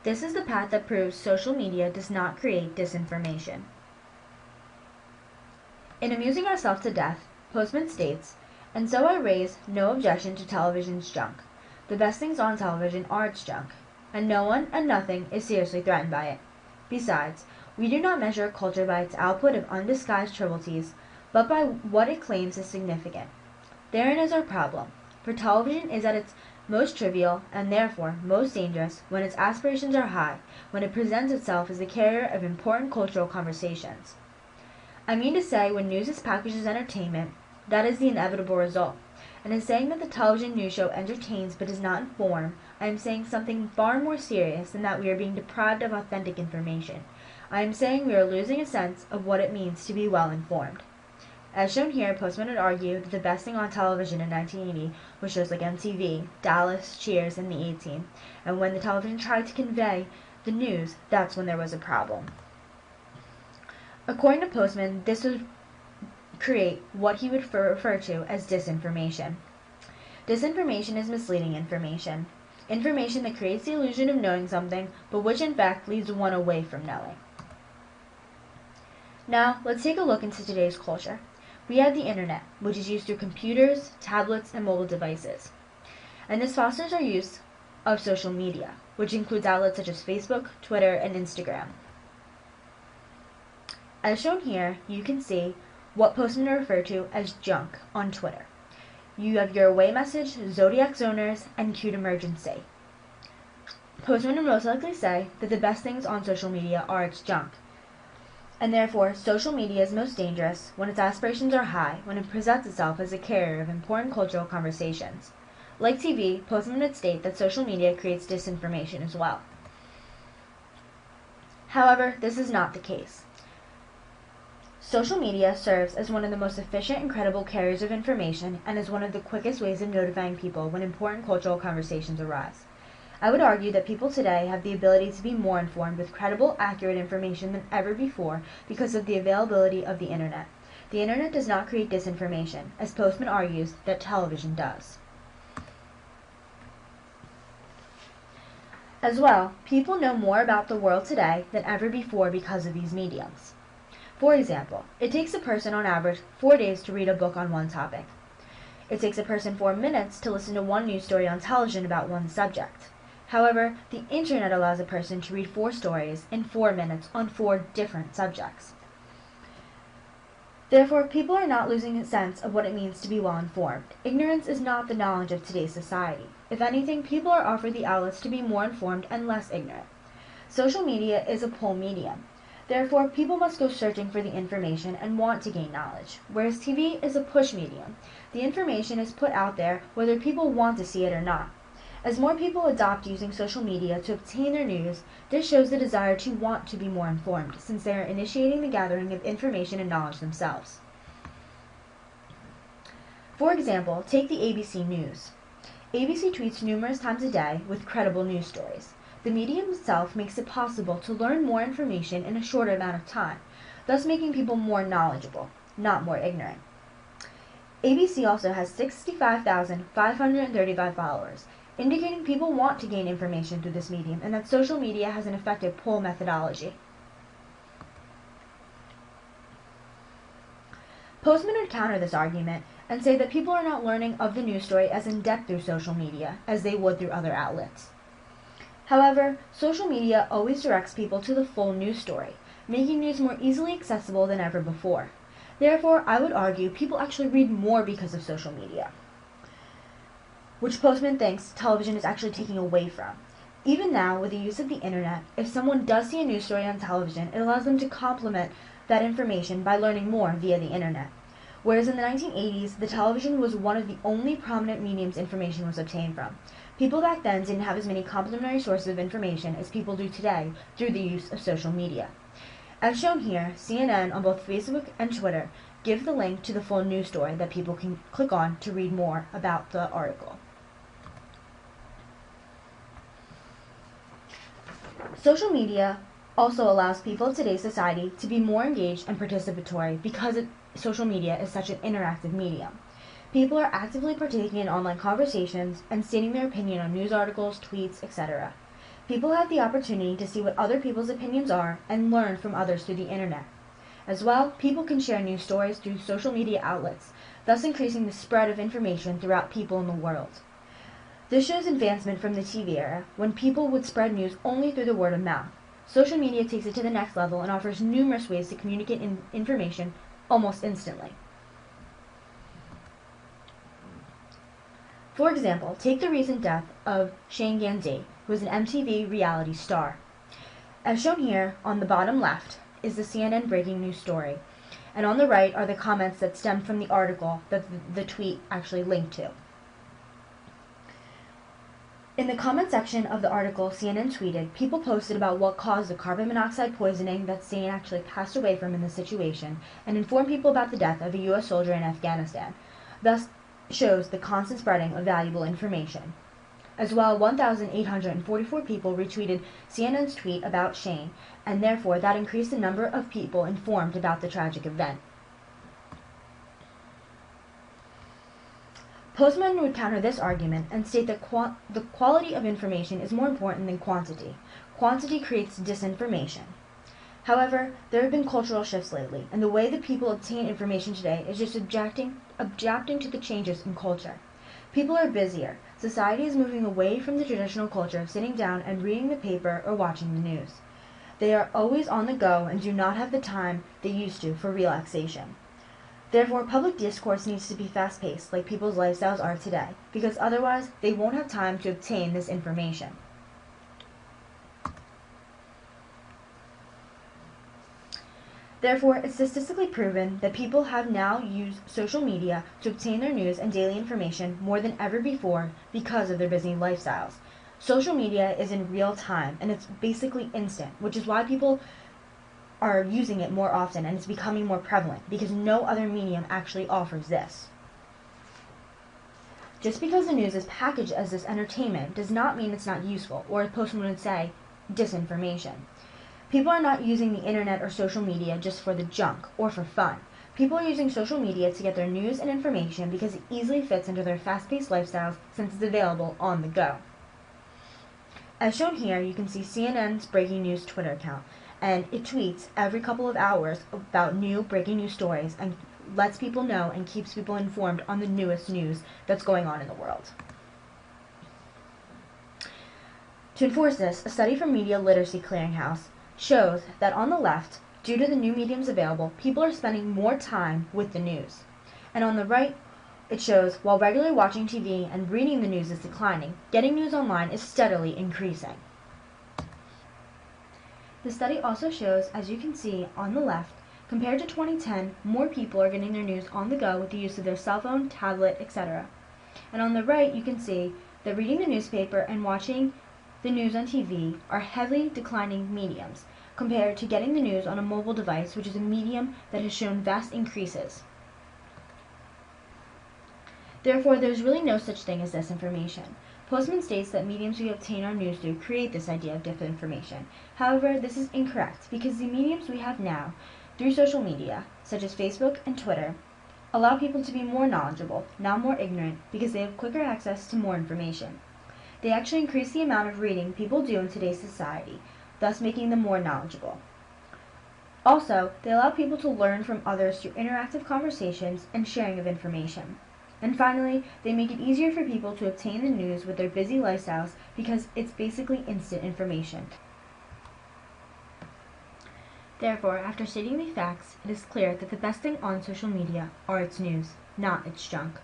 This is the path that proves social media does not create disinformation. In amusing ourselves to death, Postman states, "And so I raise no objection to television's junk. The best things on television are its junk, and no one and nothing is seriously threatened by it. Besides, we do not measure culture by its output of undisguised trivialities, but by what it claims is significant. Therein is our problem, for television is at its most trivial, and therefore most dangerous, when its aspirations are high, when it presents itself as the carrier of important cultural conversations. I mean to say, when news is packaged as entertainment, that is the inevitable result. And in saying that the television news show entertains but does not inform, I am saying something far more serious than that we are being deprived of authentic information. I am saying we are losing a sense of what it means to be well informed." As shown here, Postman would argue that the best thing on television in 1980 was shows like MTV, Dallas, Cheers, and The A-Team, and when the television tried to convey the news, that's when there was a problem. According to Postman, this would create what he would refer to as disinformation. Disinformation is misleading information. Information that creates the illusion of knowing something, but which in fact leads one away from knowing. Now, let's take a look into today's culture. We have the internet, which is used through computers, tablets, and mobile devices. And this fosters our use of social media, which includes outlets such as Facebook, Twitter, and Instagram. As shown here, you can see what Postman referred to as junk on Twitter. You have your away message, zodiac zoners, and cute emergency. Postman would most likely say that the best things on social media are its junk, and therefore social media is most dangerous when its aspirations are high, when it presents itself as a carrier of important cultural conversations. Like TV, Postman would state that social media creates disinformation as well. However, this is not the case. Social media serves as one of the most efficient and credible carriers of information and is one of the quickest ways of notifying people when important cultural conversations arise. I would argue that people today have the ability to be more informed with credible, accurate information than ever before because of the availability of the internet. The internet does not create disinformation, as Postman argues that television does. As well, people know more about the world today than ever before because of these mediums. For example, it takes a person on average 4 days to read a book on one topic. It takes a person 4 minutes to listen to one news story on television about one subject. However, the internet allows a person to read 4 stories in 4 minutes on 4 different subjects. Therefore, people are not losing a sense of what it means to be well informed. Ignorance is not the knowledge of today's society. If anything, people are offered the outlets to be more informed and less ignorant. Social media is a pull medium. Therefore, people must go searching for the information and want to gain knowledge, whereas TV is a push medium. The information is put out there whether people want to see it or not. As more people adopt using social media to obtain their news, this shows the desire to want to be more informed, since they are initiating the gathering of information and knowledge themselves. For example, take the ABC News. ABC tweets numerous times a day with credible news stories. The medium itself makes it possible to learn more information in a shorter amount of time, thus making people more knowledgeable, not more ignorant. ABC also has 65,535 followers, indicating people want to gain information through this medium and that social media has an effective pull methodology. Postman would counter this argument and say that people are not learning of the news story as in-depth through social media as they would through other outlets. However, social media always directs people to the full news story, making news more easily accessible than ever before. Therefore, I would argue people actually read more because of social media, which Postman thinks television is actually taking away from. Even now, with the use of the internet, if someone does see a news story on television, it allows them to complement that information by learning more via the internet. Whereas in the 1980s, the television was one of the only prominent mediums information was obtained from. People back then didn't have as many complementary sources of information as people do today through the use of social media. As shown here, CNN on both Facebook and Twitter give the link to the full news story that people can click on to read more about the article. Social media also allows people of today's society to be more engaged and participatory because social media is such an interactive medium. People are actively partaking in online conversations and stating their opinion on news articles, tweets, etc. People have the opportunity to see what other people's opinions are and learn from others through the internet. As well, people can share news stories through social media outlets, thus increasing the spread of information throughout people in the world. This shows advancement from the TV era, when people would spread news only through the word of mouth. Social media takes it to the next level and offers numerous ways to communicate information almost instantly. For example, take the recent death of Shane Gandy, who was an MTV reality star. As shown here, on the bottom left is the CNN breaking news story, and on the right are the comments that stemmed from the article that the tweet actually linked to. In the comment section of the article CNN tweeted, people posted about what caused the carbon monoxide poisoning that Shane actually passed away from in the situation, and informed people about the death of a U.S. soldier in Afghanistan. Thus shows the constant spreading of valuable information. As well, 1,844 people retweeted CNN's tweet about Shane, and therefore that increased the number of people informed about the tragic event. Postman would counter this argument and state that the quality of information is more important than quantity. Quantity creates disinformation. However, there have been cultural shifts lately, and the way that people obtain information today is just adapting to the changes in culture. People are busier. Society is moving away from the traditional culture of sitting down and reading the paper or watching the news. They are always on the go and do not have the time they used to for relaxation. Therefore, public discourse needs to be fast-paced, like people's lifestyles are today, because otherwise they won't have time to obtain this information. Therefore, it's statistically proven that people have now used social media to obtain their news and daily information more than ever before because of their busy lifestyles. Social media is in real time, and it's basically instant, which is why people are using it more often, and it's becoming more prevalent because no other medium actually offers this. Just because the news is packaged as this entertainment does not mean it's not useful, or as Postman would say, disinformation. People are not using the internet or social media just for the junk or for fun. People are using social media to get their news and information because it easily fits into their fast-paced lifestyles since it's available on the go. As shown here, you can see CNN's breaking news Twitter account, and it tweets every couple of hours about new breaking news stories and lets people know and keeps people informed on the newest news that's going on in the world. To enforce this, a study from Media Literacy Clearinghouse shows that on the left, due to the new mediums available, people are spending more time with the news. And on the right, it shows while regularly watching TV and reading the news is declining, getting news online is steadily increasing. The study also shows, as you can see on the left, compared to 2010, more people are getting their news on the go with the use of their cell phone, tablet, etc. And on the right, you can see that reading the newspaper and watching the news on TV are heavily declining mediums, compared to getting the news on a mobile device, which is a medium that has shown vast increases. Therefore, there's really no such thing as disinformation. Postman states that mediums we obtain our news through create this idea of disinformation. However, this is incorrect because the mediums we have now, through social media, such as Facebook and Twitter, allow people to be more knowledgeable, not more ignorant, because they have quicker access to more information. They actually increase the amount of reading people do in today's society, thus making them more knowledgeable. Also, they allow people to learn from others through interactive conversations and sharing of information. And finally, they make it easier for people to obtain the news with their busy lifestyles because it's basically instant information. Therefore, after stating the facts, it is clear that the best thing on social media are its news, not its junk.